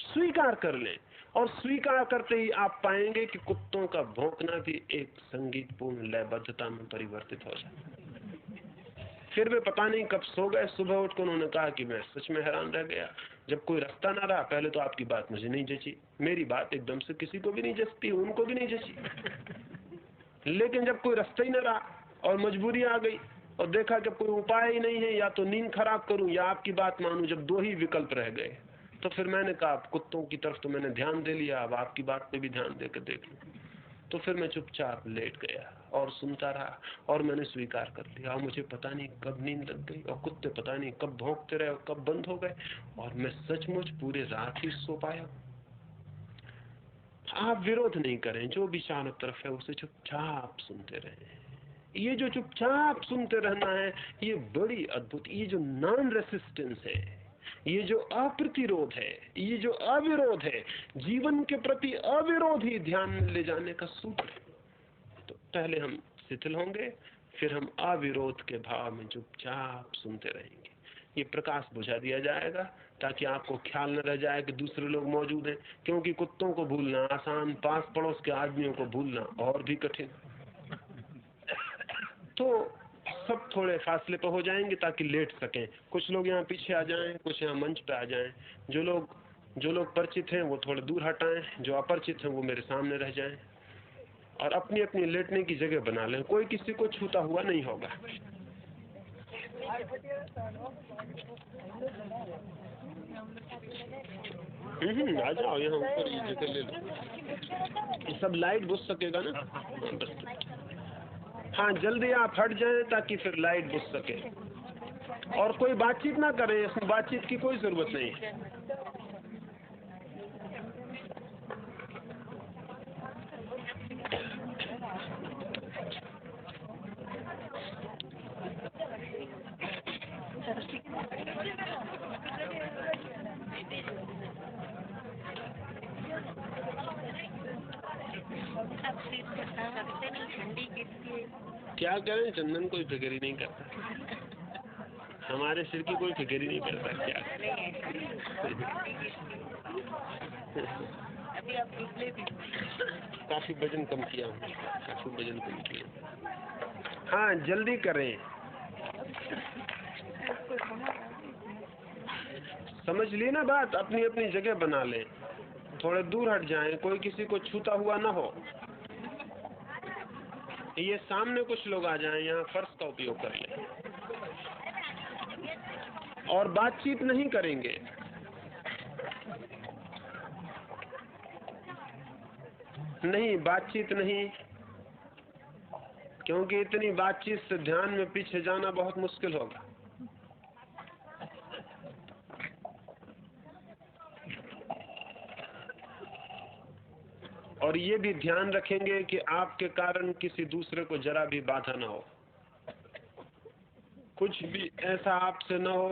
स्वीकार कर लें। और स्वीकार करते ही आप पाएंगे कि कुत्तों का भौंकना भी एक संगीतपूर्ण लयबद्धता में परिवर्तित हो जाता। फिर वे पता नहीं कब सो गए। सुबह उठकर उन्होंने कहा कि मैं सच में हैरान रह गया, जब कोई रास्ता ना रहा। पहले तो आपकी बात मुझे नहीं जची, मेरी बात एकदम से किसी को भी नहीं जचती, उनको भी नहीं जची। लेकिन जब कोई रास्ता ही ना रहा और मजबूरी आ गई और देखा कि कोई उपाय ही नहीं है, या तो नींद खराब करूं या आपकी बात मानूं, जब 2 ही विकल्प रह गए, तो फिर मैंने कहा कुत्तों की तरफ तो मैंने ध्यान दे लिया, अब आपकी बात पे भी ध्यान देकर देख लूं। तो फिर मैं चुपचाप लेट गया और सुनता रहा, और मैंने स्वीकार कर लिया। और मुझे पता नहीं कब नींद लग गई, और कुत्ते पता नहीं कब भौंकते रहे और कब बंद हो गए, और मैं सचमुच पूरे रात ही सो पाया। आप विरोध नहीं करें, जो भी चारों तरफ है उसे चुपचाप सुनते रहें। ये जो चुपचाप सुनते रहना है, ये बड़ी अद्भुत, ये जो नॉन रेसिस्टेंस है, ये जो अप्रतिरोध है, ये जो अविरोध है, जीवन के प्रति अविरोध ही ध्यान में ले जाने का सूत्र है। तो पहले हम शिथिल होंगे, फिर हम अविरोध के भाव में चुपचाप सुनते रहेंगे। ये प्रकाश बुझा दिया जाएगा ताकि आपको ख्याल न रह जाए कि दूसरे लोग मौजूद हैं, क्योंकि कुत्तों को भूलना आसान, पास पड़ोस के आदमियों को भूलना और भी कठिन। तो सब थोड़े फासले पर हो जाएंगे ताकि लेट सकें। कुछ लोग यहाँ पीछे आ जाएं, कुछ यहाँ मंच पे आ जाएं। जो लोग परिचित हैं वो थोड़े दूर हटाएं, जो अपरिचित हैं वो मेरे सामने रह जाएं, और अपनी अपनी लेटने की जगह बना लें। कोई किसी को छूता हुआ नहीं होगा। आ जाओ यहाँ ऊपर ये जगह ले लो। सब लाइट बुझ सकेगा ना? हाँ, जल्दी आप हट जाएं ताकि फिर लाइट बुझ सके। और कोई बातचीत ना करें, इसमें बातचीत की कोई जरूरत नहीं है। क्या करें, चंदन कोई फिक्र ही नहीं करता, हमारे सिर की कोई फिक्र ही नहीं करता। क्या काफी वजन कम किया हूँ, काफी वजन कम किया। हाँ, जल्दी करें। समझ ली ना बात? अपनी अपनी जगह बना लें, थोड़े दूर हट जाएं, कोई किसी को छूता हुआ ना हो। ये सामने कुछ लोग आ जाएं, यहाँ फर्श का उपयोग कर लें। और बातचीत नहीं करेंगे। नहीं, बातचीत नहीं, क्योंकि इतनी बातचीत से ध्यान में पीछे जाना बहुत मुश्किल होगा। और ये भी ध्यान रखेंगे कि आपके कारण किसी दूसरे को जरा भी बाधा ना हो। कुछ भी ऐसा आपसे ना हो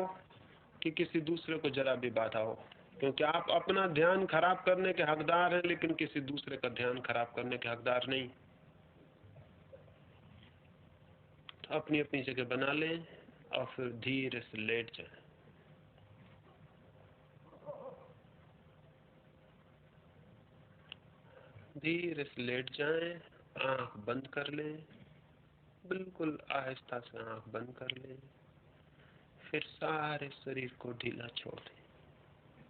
कि किसी दूसरे को जरा भी बाधा हो, क्योंकि आप अपना ध्यान खराब करने के हकदार हैं, लेकिन किसी दूसरे का ध्यान खराब करने के हकदार नहीं। तो अपनी अपनी जगह बना लें और फिर धीरे से लेट जाएं। धीरे से लेट जाएं, आंख बंद कर लें, बिल्कुल आहिस्ता से आंख बंद कर लें। फिर सारे शरीर को ढीला छोड़ दें,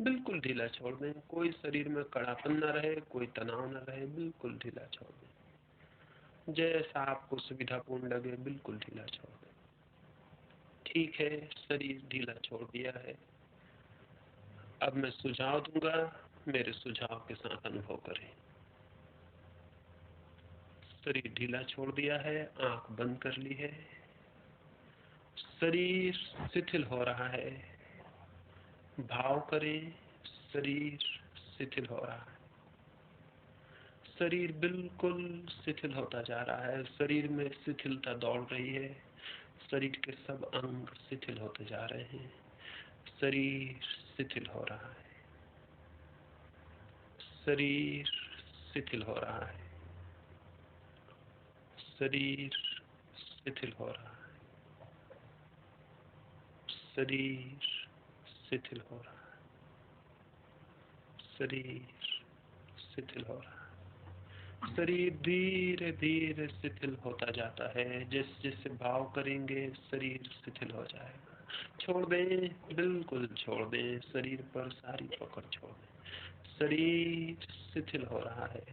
बिल्कुल ढीला छोड़ दें। कोई शरीर में कड़ापन न रहे, कोई तनाव न रहे, बिल्कुल ढीला छोड़ दें। जैसा आपको सुविधापूर्ण लगे बिल्कुल ढीला छोड़ दें। ठीक है, शरीर ढीला छोड़ दिया है। अब मैं सुझाव दूंगा, मेरे सुझाव के साथ अनुभव करें। शरीर ढीला छोड़ दिया है, आंख बंद कर ली है, शरीर शिथिल हो रहा है। भाव करें, शरीर शिथिल हो रहा है। शरीर बिल्कुल शिथिल होता जा रहा है, शरीर में शिथिलता दौड़ रही है। शरीर के सब अंग शिथिल होते जा रहे हैं। शरीर शिथिल हो रहा है, शरीर शिथिल हो रहा है, शरीर शिथिल हो रहा है, शरीर शिथिल हो रहा है, शरीर शिथिल हो रहा है। शरीर धीरे धीरे शिथिल होता जाता है। जैसे जैसे भाव करेंगे शरीर शिथिल हो जाएगा। छोड़ दें, बिल्कुल छोड़ दें, शरीर पर सारी पकड़ छोड़ दें। शरीर शिथिल हो रहा है,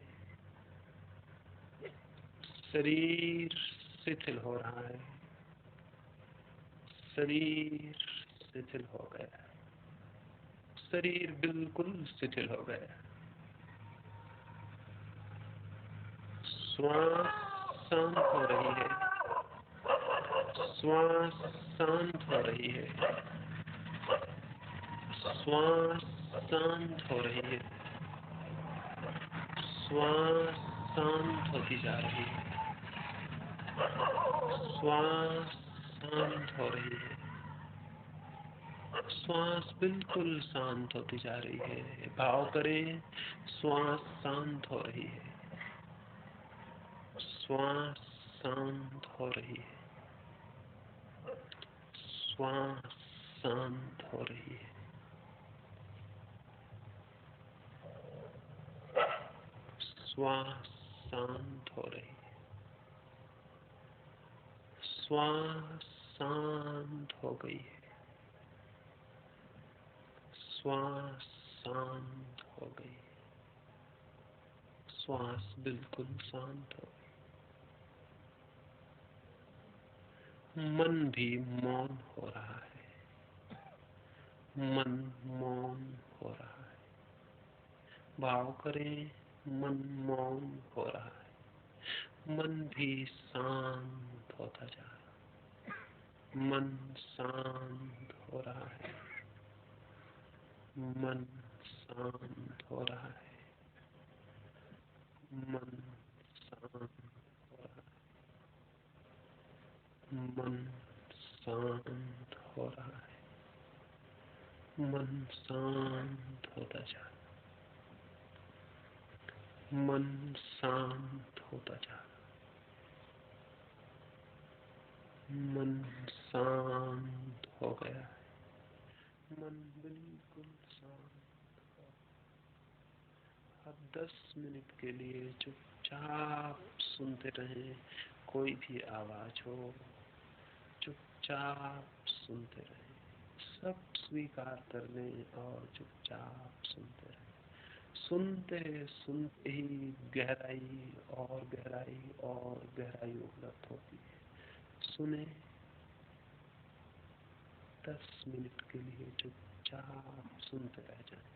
शरीर शिथिल हो रहा है, शरीर शिथिल हो गया, शरीर बिल्कुल शिथिल हो गया। श्वास शांत हो रही है, श्वास शांत हो रही है, श्वास शांत हो रही है, श्वास शांत होती जा रही है, श्वास शांत हो रही है, श्वास बिल्कुल शांत होती जा रही है। भाव करें, श्वास शांत हो रही है, श्वास शांत हो रही है, श्वास शांत हो रही है, श्वास शांत हो रही है, श्वास शांत हो गई है, श्वास शांत हो गई, श्वास बिल्कुल शांत हो गई। मन भी मौन हो रहा है, मन मौन हो रहा है। भाव करें, मन मौन हो रहा है, मन भी शांत होता जा रहा है, मन शांत हो रहा है, मन शांत हो रहा है, मन शांत हो रहा है, मन शांत हो रहा है, मन शांत होता जा रहा है, मन शांत होता जा रहा है, मन शांत हो गया है, मन बिल्कुल शांत हो। अब 10 मिनट के लिए चुपचाप सुनते रहें, कोई भी आवाज हो चुपचाप सुनते रहें, सब स्वीकार कर लें और चुपचाप सुनते रहें। सुनते सुनते ही गहराई और गहराई और गहराई उपलब्ध होती है। सुने 10 मिनट के लिए चुपचाप सुनते रह जाएं।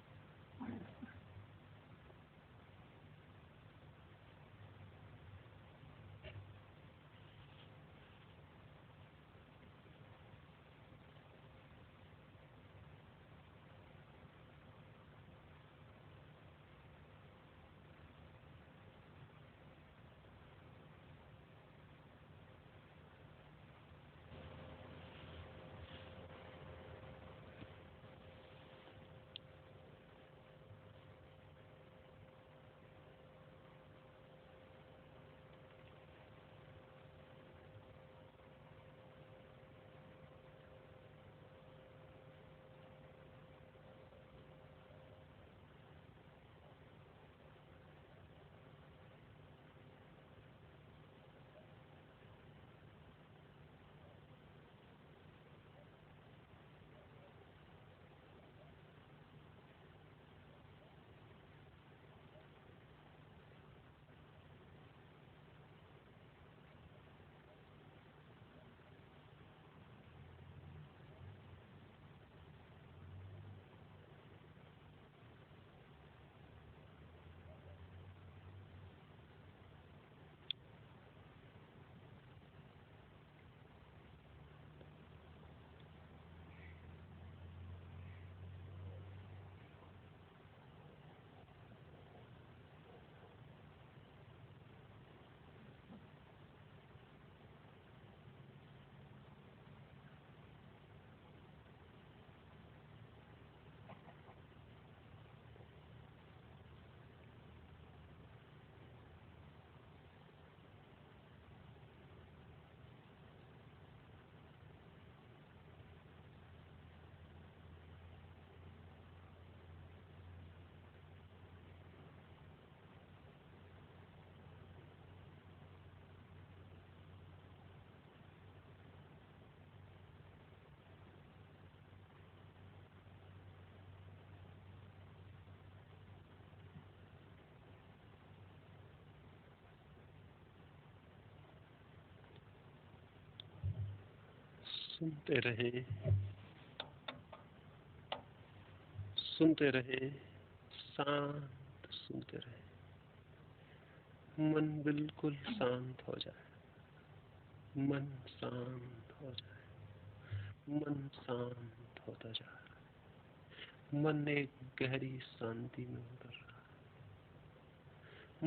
सुनते रहें, सुनते रहें, शांत सुनते रहें। मन बिल्कुल शांत हो जाए, मन शांत हो जाए, मन शांत होता जा रहा है, मन एक गहरी शांति में उतर रहा है,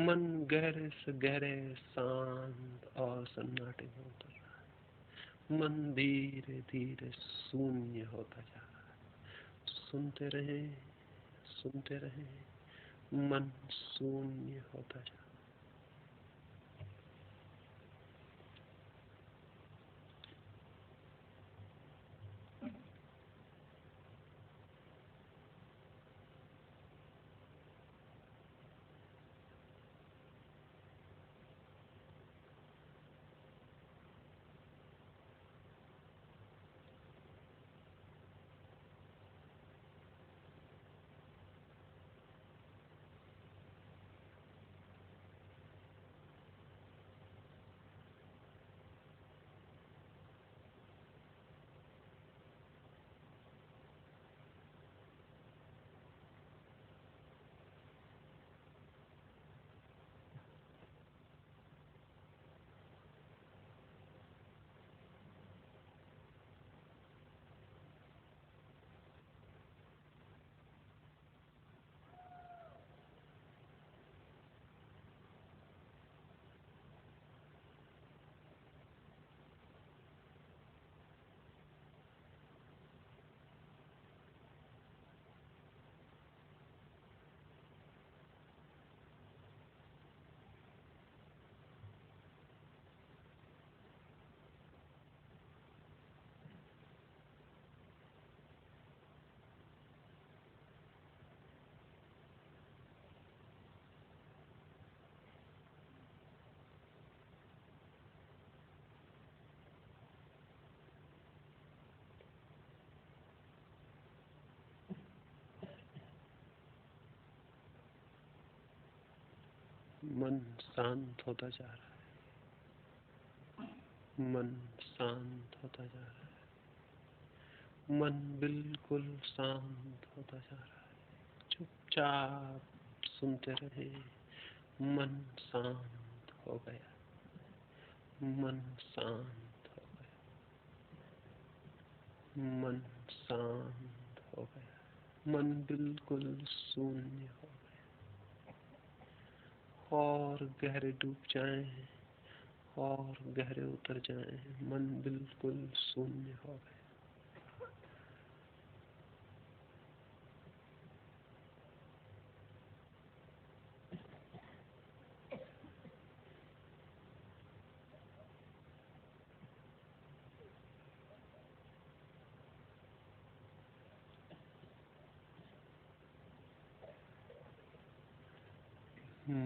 मन गहरे से गहरे शांत और सन्नाटे में उतर रहा है। मन धीरे धीरे शून्य होता जा रहा है। सुनते रहें, सुनते रहें, मन शून्य होता जा रहा है। मन शांत होता जा रहा है, मन शांत होता जा रहा है, मन बिल्कुल शांत होता जा रहा है। चुपचाप सुनते रहे। मन शांत हो गया, मन शांत हो गया, मन शांत हो गया, मन बिल्कुल शून्य हो गया। और गहरे डूब जाएं और गहरे उतर जाएं। मन बिल्कुल शून्य हो गया।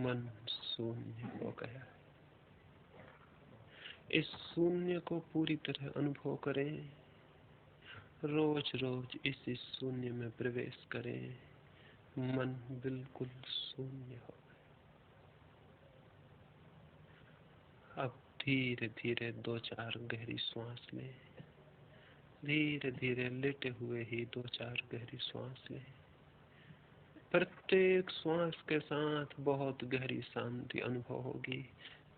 मन शून्य हो गया। इस शून्य को पूरी तरह अनुभव करें। रोज रोज इस शून्य में प्रवेश करें। मन बिल्कुल शून्य हो गया। अब धीरे धीरे 2-4 गहरी श्वास लें। धीरे धीरे लेटे हुए ही 2-4 गहरी श्वास लें। प्रत्येक श्वास के साथ बहुत गहरी शांति अनुभव होगी।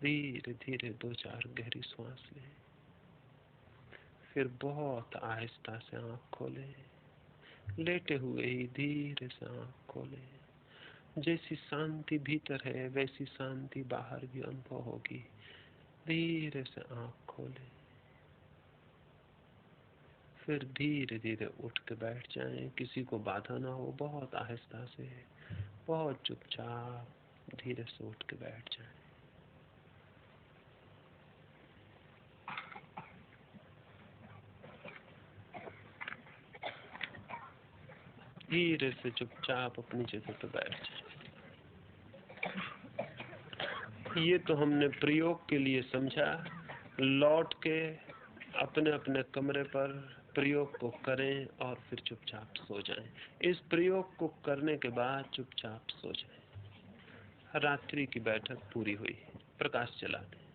धीरे धीरे 2-4 गहरी श्वास लें। फिर बहुत आहिस्ता से आंख खोलें। लेटे हुए ही धीरे से आंख खोलें। जैसी शांति भीतर है वैसी शांति बाहर भी अनुभव होगी। धीरे से आंख खोलें। फिर धीरे धीरे उठ के बैठ जाएं। किसी को बाधा ना हो। बहुत आहिस्ता से, बहुत चुपचाप धीरे से उठ के बैठ जाएं। धीरे से चुपचाप अपनी जगह पर बैठ जाएं। ये तो हमने प्रयोग के लिए समझा। लौट के अपने अपने कमरे पर प्रयोग को करें और फिर चुपचाप सो जाएं। इस प्रयोग को करने के बाद चुपचाप सो जाएं। रात्रि की बैठक पूरी हुई। प्रकाश जला दें।